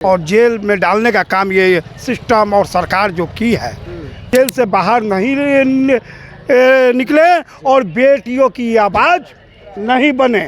और जेल में डालने का काम ये सिस्टम और सरकार जो की है, जेल से बाहर नहीं निकले और बेटियों की आवाज़ नहीं बने,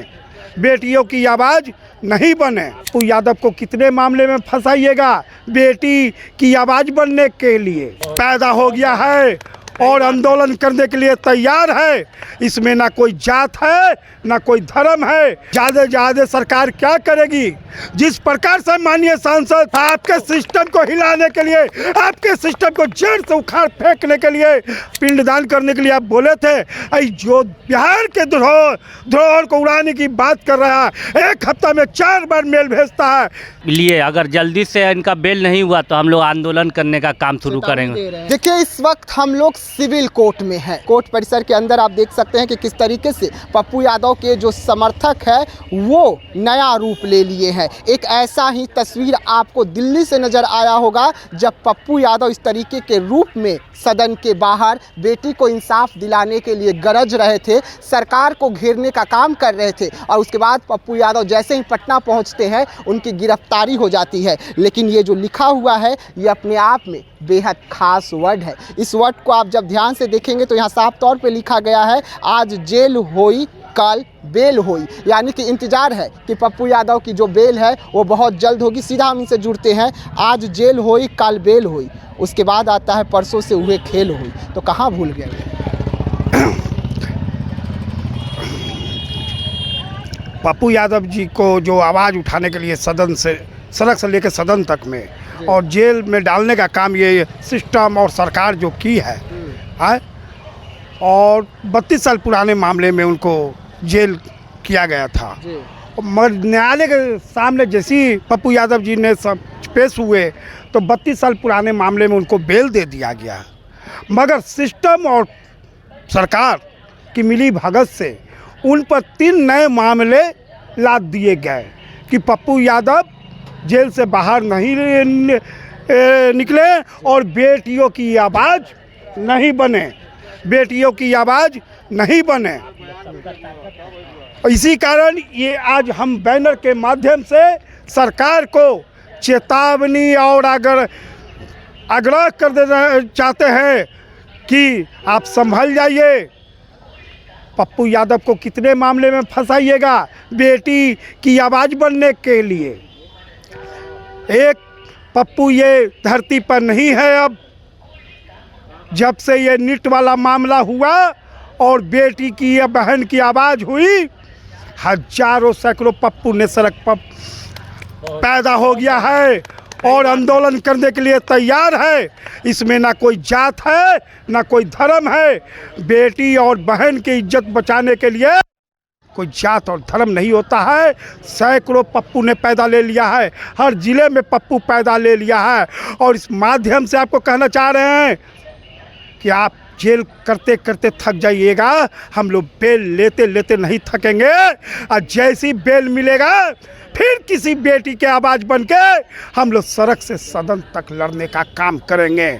बेटियों की आवाज़ नहीं बने। तो यादव को कितने मामले में फंसाइएगा? बेटी की आवाज़ बनने के लिए पैदा हो गया है और आंदोलन करने के लिए तैयार है। इसमें ना कोई जात है ना कोई धर्म है। ज़्यादा सरकार क्या करेगी? जिस प्रकार से माननीय सांसद आपके सिस्टम को हिलाने के लिए, आपके सिस्टम को जड़ से उखाड़ फेंकने के लिए, पिंडदान करने के लिए आप बोले थे, जो बिहार के धरोहर को उड़ाने की बात कर रहा है, एक हफ्ता में 4 बार मेल भेजता है। लिए अगर जल्दी से इनका बेल नहीं हुआ तो हम लोग आंदोलन करने का काम शुरू करेंगे। देखिए, इस वक्त हम लोग सिविल कोर्ट में हैं। कोर्ट परिसर के अंदर आप देख सकते हैं कि किस तरीके से पप्पू यादव के जो समर्थक है वो नया रूप ले लिए हैं। एक ऐसा ही तस्वीर आपको दिल्ली से नजर आया होगा जब पप्पू यादव इस तरीके के रूप में सदन के बाहर बेटी को इंसाफ दिलाने के लिए गरज रहे थे, सरकार को घेरने का काम कर रहे थे, और उसके बाद पप्पू यादव जैसे ही पटना पहुंचते हैं उनकी गिरफ्तारी हो जाती है। लेकिन ये जो लिखा हुआ है ये अपने आप में बेहद खास वर्ड है। इस वर्ड को आप जब ध्यान से देखेंगे तो यहाँ साफ तौर पे लिखा गया है, आज जेल होई कल बेल होई, यानी कि इंतजार है कि पप्पू यादव की जो बेल है वो बहुत जल्द होगी। सीधा हम इनसे जुड़ते हैं, आज जेल होई कल बेल होई, उसके बाद आता है परसों से हुए खेल हुई। तो कहाँ भूल गए? पप्पू यादव जी को जो आवाज़ उठाने के लिए सदन से, सड़क से लेकर सदन तक में और जेल में डालने का काम ये सिस्टम और सरकार जो की है, और 32 साल पुराने मामले में उनको जेल किया गया था। मगर न्यायालय के सामने जैसी पप्पू यादव जी ने सब पेश हुए तो 32 साल पुराने मामले में उनको बेल दे दिया गया। मगर सिस्टम और सरकार की मिली भगत से उन पर 3 नए मामले लाद दिए गए कि पप्पू यादव जेल से बाहर नहीं निकले और बेटियों की आवाज़ नहीं बने, बेटियों की आवाज़ नहीं बने। इसी कारण ये आज हम बैनर के माध्यम से सरकार को चेतावनी और अगर आग्रह कर देना चाहते हैं कि आप संभल जाइए। पप्पू यादव को कितने मामले में फंसाइएगा? बेटी की आवाज़ बनने के लिए। एक पप्पू ये धरती पर नहीं है अब। जब से ये नीट वाला मामला हुआ और बेटी की या बहन की आवाज़ हुई, हजारों सैकड़ों पप्पू ने सड़क पर पैदा हो गया है और आंदोलन करने के लिए तैयार है। इसमें ना कोई जात है ना कोई धर्म है। बेटी और बहन की इज्जत बचाने के लिए कोई जात और धर्म नहीं होता है। सैकड़ों पप्पू ने पैदा ले लिया है, हर ज़िले में पप्पू पैदा ले लिया है। और इस माध्यम से आपको कहना चाह रहे हैं कि आप जेल करते करते थक जाइएगा, हम लोग बेल लेते लेते नहीं थकेंगे। और जैसी बेल मिलेगा फिर किसी बेटी के आवाज़ बन के हम लोग सड़क से सदन तक लड़ने का काम करेंगे।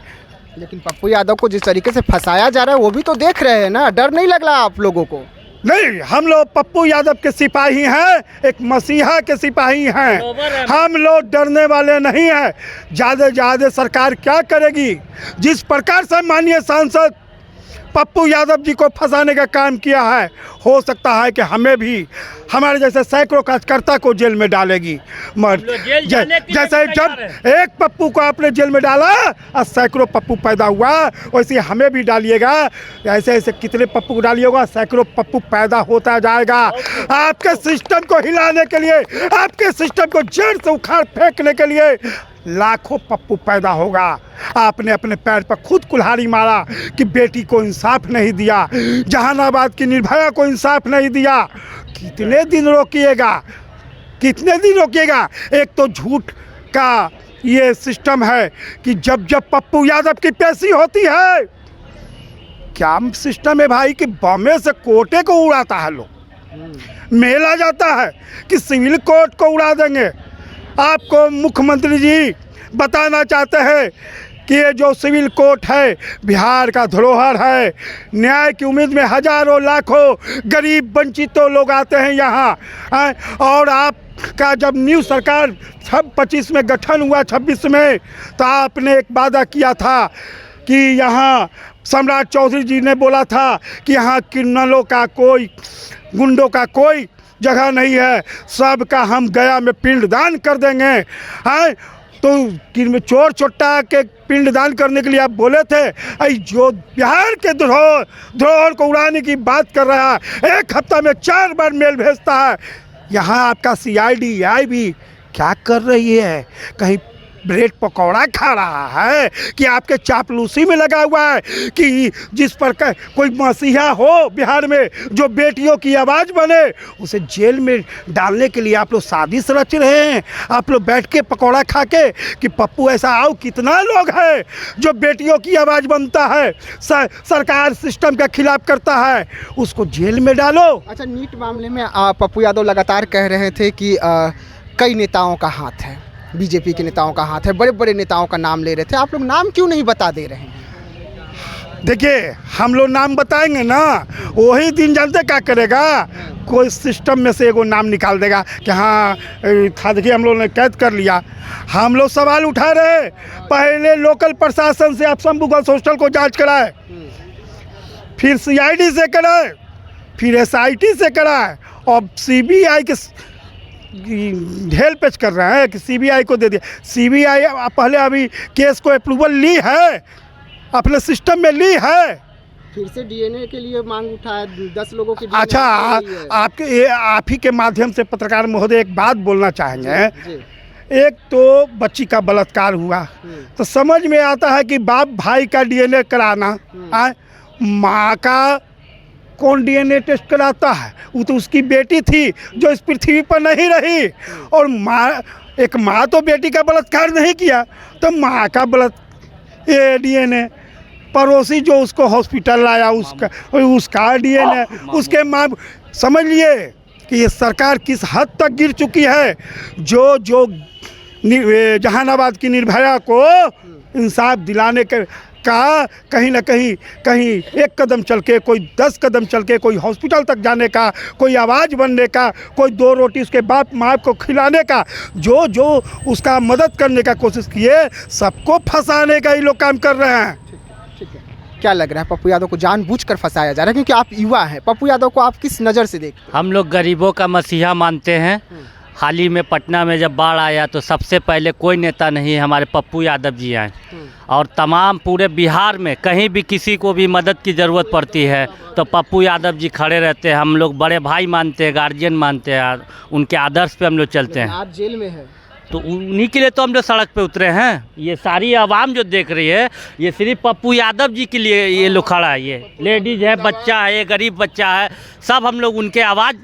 लेकिन पप्पू यादव को जिस तरीके से फंसाया जा रहा है वो भी तो देख रहे हैं ना, डर नहीं लग रहा आप लोगों को? नहीं, हम लोग पप्पू यादव के सिपाही हैं, एक मसीहा के सिपाही हैं। हम लोग डरने वाले नहीं हैं। ज़्यादा सरकार क्या करेगी? जिस प्रकार से माननीय सांसद पप्पू यादव जी को फंसाने का काम किया है, हो सकता है कि हमें भी, हमारे जैसे सैकड़ों कार्यकर्ता को जेल में डालेगी। मगर जैसे जब एक पप्पू को आपने जेल में डाला और सैकड़ों पप्पू पैदा हुआ, वैसे हमें भी डालिएगा। ऐसे ऐसे कितने पप्पू को डालिएगा, सैकड़ों पप्पू पैदा होता जाएगा। आपके सिस्टम को हिलाने के लिए, आपके सिस्टम को जड़ से उखाड़ फेंकने के लिए लाखों पप्पू पैदा होगा। आपने अपने पैर पर खुद कुल्हाड़ी मारा कि बेटी को इंसाफ नहीं दिया, जहानाबाद की निर्भया को इंसाफ नहीं दिया। कितने दिन रोकिएगा, कितने दिन रोकिएगा? एक तो झूठ का ये सिस्टम है कि जब जब पप्पू यादव की पेशी होती है, क्या सिस्टम है भाई कि बम्बे से कोटे को उड़ाता है लोग। मेला जाता है कि सिविल कोर्ट को उड़ा देंगे। आपको मुख्यमंत्री जी बताना चाहते हैं कि ये जो सिविल कोर्ट है बिहार का धरोहर है। न्याय की उम्मीद में हजारों लाखों गरीब वंचितों लोग आते हैं यहाँ। और आपका जब न्यू सरकार 25 में गठन हुआ 26 में, तो आपने एक वादा किया था कि यहाँ सम्राट चौधरी जी ने बोला था कि यहाँ क्रिमिनलों का कोई, गुंडों का कोई जगह नहीं है, सबका हम गया में पिंडदान कर देंगे। हैं तो चोर चोट्टा के पिंडदान करने के लिए आप बोले थे। जो बिहार के धरोहर को उड़ाने की बात कर रहा है, एक हफ्ता में 4 बार मेल भेजता है। यहाँ आपका CID भी क्या कर रही है? कहीं ब्रेड पकौड़ा खा रहा है कि आपके चापलूसी में लगा हुआ है कि जिस पर कोई मसीहा हो बिहार में जो बेटियों की आवाज़ बने, उसे जेल में डालने के लिए आप लोग साजिश रच रहे हैं। आप लोग बैठ के पकौड़ा खा के कि पप्पू ऐसा आओ, कितना लोग हैं जो बेटियों की आवाज़ बनता है, सरकार सिस्टम के खिलाफ करता है, उसको जेल में डालो। अच्छा, नीट मामले में पप्पू यादव लगातार कह रहे थे कि कई नेताओं का हाथ है, बीजेपी के नेताओं का हाथ है, बड़े बड़े नेताओं का नाम ले रहे थे। आप लोग नाम क्यों नहीं बता दे रहे हैं? देखिए, हम लोग नाम बताएंगे ना, वही दिन जानते क्या करेगा, कोई सिस्टम में से एगो नाम निकाल देगा कि हाँ था, देखिए हम लोग ने कैद कर लिया। हम लोग सवाल उठा रहे, पहले लोकल प्रशासन से आप शंभू गर्ल्स हॉस्टल को जांच कराए, फिर CID से कराए, फिर SIT से कराए, और CBI के ढेल पेच कर रहे हैं कि CBI को दे दिया। CBI पहले अभी केस को अप्रूवल ली है, अपने सिस्टम में ली है, फिर से DNA के लिए मांग उठाया 10 लोगों की। अच्छा, आप ही के माध्यम से पत्रकार महोदय एक बात बोलना चाहेंगे। एक तो बच्ची का बलात्कार हुआ तो समझ में आता है कि बाप भाई का DNA कराना, माँ का कौन DNA टेस्ट कराता है? वो तो उसकी बेटी थी जो इस पृथ्वी पर नहीं रही, और एक माँ तो बेटी का बलात्कार नहीं किया, तो माँ का DNA, पड़ोसी जो उसको हॉस्पिटल लाया उसका DNA, उसके माँ। समझ लिए कि ये सरकार किस हद तक गिर चुकी है। जो जहानाबाद की निर्भया को इंसाफ दिलाने का कहीं ना कहीं एक कदम चल के, कोई 10 कदम चल के, कोई हॉस्पिटल तक जाने का, कोई आवाज़ बनने का, कोई 2 रोटी उसके बाप माँ को खिलाने का, जो उसका मदद करने का कोशिश किए, सबको फंसाने का ही लोग काम कर रहे हैं। ठीक है, क्या लग रहा है पप्पू यादव को जानबूझकर फंसाया जा रहा है? क्योंकि आप युवा हैं, पप्पू यादव को आप किस नज़र से देखते हैं? हम लोग गरीबों का मसीहा मानते हैं। हाल ही में पटना में जब बाढ़ आया तो सबसे पहले कोई नेता नहीं, हमारे पप्पू यादव जी आए, और तमाम पूरे बिहार में कहीं भी किसी को भी मदद की ज़रूरत पड़ती है तो पप्पू यादव जी खड़े रहते हैं। हम लोग बड़े भाई मानते हैं, गार्जियन मानते हैं, उनके आदर्श पे हम लोग चलते हैं। आप जेल में हैं तो उन्हीं के लिए तो हम लोग सड़क पे उतरे हैं। ये सारी आवाम जो देख रही है, ये सिर्फ पप्पू यादव जी के लिए ये लोग खड़ा है। ये लेडीज़ है, बच्चा है, ये गरीब बच्चा है, सब हम लोग उनके आवाज़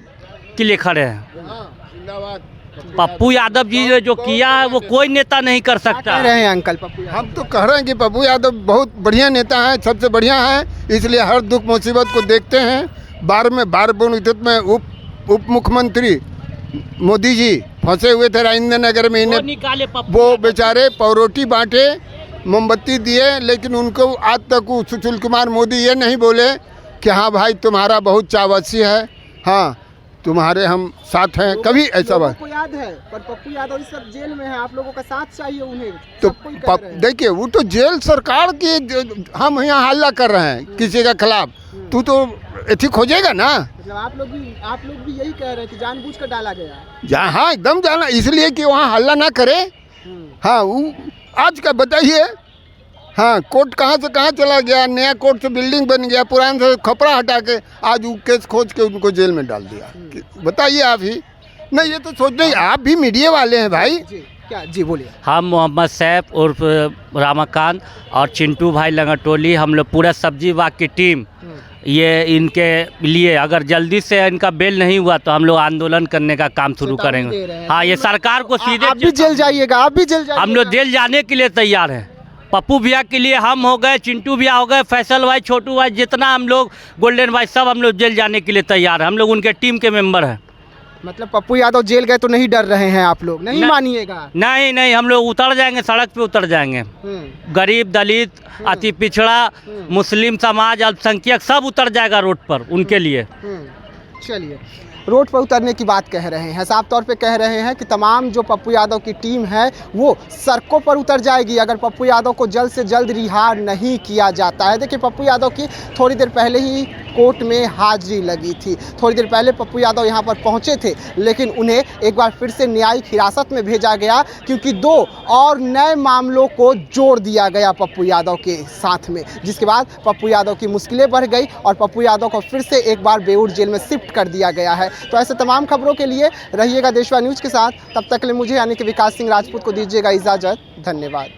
के लिए खड़े हैं। पप्पू यादव जी ने जो किया है वो कोई नेता नहीं कर सकता। कह रहे हैं अंकल पप्पू यादव? हम तो कह रहे हैं कि पप्पू यादव बहुत बढ़िया नेता हैं, सबसे बढ़िया हैं, इसलिए हर दुख मुसीबत को देखते हैं। बाढ़ में उप मुख्यमंत्री मोदी जी फंसे हुए थे राजेंद्र नगर में, इन्हें वो बेचारे पौरोटी बांटे, मोमबत्ती दिए, लेकिन उनको आज तक सुशील कुमार मोदी ये नहीं बोले कि हाँ भाई तुम्हारा बहुत चावसी है, हाँ तुम्हारे हम साथ हैं। कभी ऐसा बात को याद है, पर पप्पू यादव इस वक्त जेल में है, आप लोगों का साथ चाहिए उन्हें। तो देखिए, वो तो जेल सरकार की, हम यहाँ हल्ला कर रहे हैं किसी के खिलाफ, तू तो एथी खोजेगा ना। मतलब आप लोग भी यही कह रहे हैं कि जानबूझकर डाला गया? हाँ, एकदम जाना, इसलिए कि वहाँ हल्ला ना करे। हाँ, वो आज का बताइए, हाँ कोर्ट कहाँ से कहाँ चला गया, नया कोर्ट से बिल्डिंग बन गया, पुराने से खपरा हटा के आज वो केस खोज के उनको जेल में डाल दिया। बताइए आप ही। नहीं, ये तो सोच रहे, आप भी मीडिया वाले हैं भाई। जी, क्या? जी बोलिए। हम मोहम्मद सैफ उर्फ रामाकांत और चिंटू भाई लंगटोली, हम लोग पूरा सब्जी बाग की टीम, ये इनके लिए अगर जल्दी से इनका बेल नहीं हुआ तो हम लोग आंदोलन करने का काम शुरू करेंगे। हाँ, ये सरकार को सीधे आप भी जेल जाइएगा? आप भी जेल जाइएगा? हम लोग जेल जाने के लिए तैयार हैं। पप्पू भैया के लिए हम हो गए, चिंटू भैया हो गए, फैसल भाई, छोटू भाई, जितना हम लोग, गोल्डन भाई, सब हम लोग जेल जाने के लिए तैयार हैं। हम लोग उनके टीम के मेंबर हैं। मतलब पप्पू यादव जेल गए तो नहीं डर रहे हैं आप लोग, नहीं मानिएगा? नहीं नहीं, हम लोग उतर जाएंगे, सड़क पे उतर जाएंगे। गरीब, दलित, अति पिछड़ा, मुस्लिम समाज, अल्पसंख्यक सब उतर जाएगा रोड पर उनके लिए। चलिए, रोड पर उतरने की बात कह रहे हैं, साफ तौर पे कह रहे हैं कि तमाम जो पप्पू यादव की टीम है वो सड़कों पर उतर जाएगी अगर पप्पू यादव को जल्द से जल्द रिहा नहीं किया जाता है। देखिए, पप्पू यादव की थोड़ी देर पहले ही कोर्ट में हाजिरी लगी थी, थोड़ी देर पहले पप्पू यादव यहाँ पर पहुँचे थे, लेकिन उन्हें एक बार फिर से न्यायिक हिरासत में भेजा गया क्योंकि 2 और नए मामलों को जोड़ दिया गया पप्पू यादव के साथ में, जिसके बाद पप्पू यादव की मुश्किलें बढ़ गई और पप्पू यादव को फिर से एक बार बेऊर जेल में शिफ्ट कर दिया गया है। तो ऐसे तमाम खबरों के लिए रहिएगा देशवा न्यूज़ के साथ। तब तक के लिए मुझे यानी कि विकास सिंह राजपूत को दीजिएगा इजाज़त। धन्यवाद।